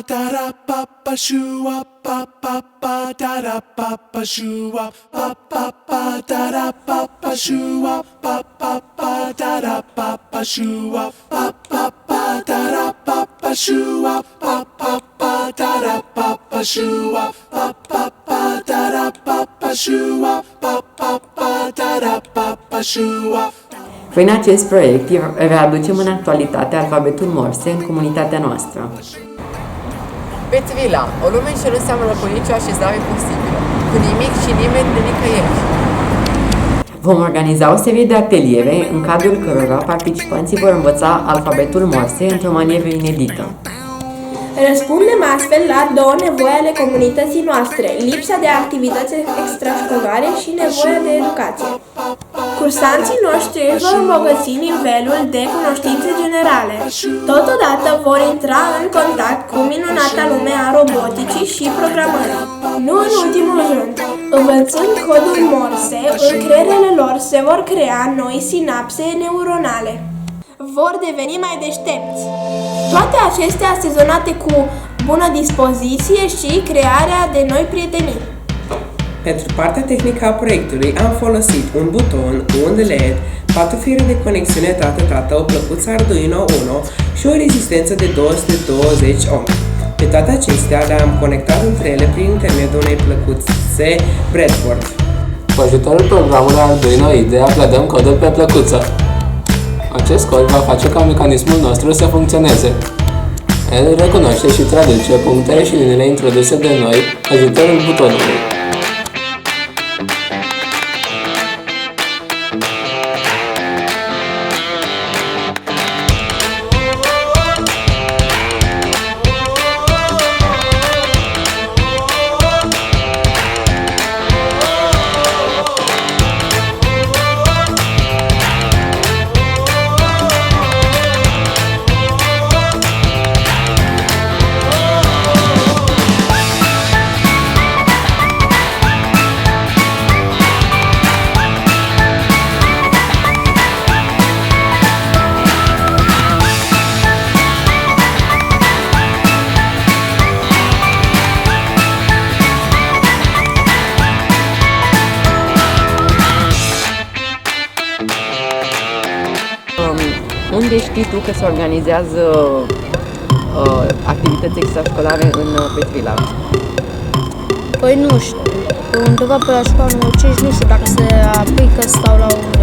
da da pa pa shoo pa pa pa da da pa pa shoo pa pa pa da da pa pa shoo pa pa pa da da pa pa shoo pa pa pa da da pa pa shoo pa pa pa da da pa pa shoo pa pa pa da da pa pa shoo pa pa pa da da pa pa shoo. Prin acest proiect readucem în actualitate alfabetul Morse în comunitatea noastră. Petrila, o lume ce nu seamănă cu nicio așezare posibilă, cu nimic și nimeni de nicăieri. Vom organiza o serie de ateliere în cadrul cărora participanții vor învăța alfabetul Morse într-o manieră inedită. Răspundem astfel la două nevoi ale comunității noastre, lipsa de activități extrașcolare și nevoia de educație. Cursanții noștri vor îmbogăți nivelul de cunoștințe generale. Totodată vor intra în contact cu minunata lume a roboticii și programării. Nu în ultimul rând, învățând codul Morse, în creierele lor se vor crea noi sinapse neuronale. Vor deveni mai deștepți. Toate acestea asezonate cu bună dispoziție și crearea de noi prietenii. Pentru partea tehnică a proiectului am folosit un buton, un LED, 4 fire de conexiune tată-tată, o plăcuță Arduino Uno și o rezistență de 220 ohm. Pe toate acestea le-am conectat între ele prin intermediul unei plăcuțe breadboard. Cu ajutorul programului Arduino IDE uploadăm codul pe plăcuță. Acest cod va face ca mecanismul nostru să funcționeze. El recunoaște și traduce punctele și liniile introduse de noi cu ajutorul butonului. Unde știi tu că se organizează activități extrașcolare în Petrila? Păi nu știu, undeva pe la școala 5, nu știu dacă se aplică sau la un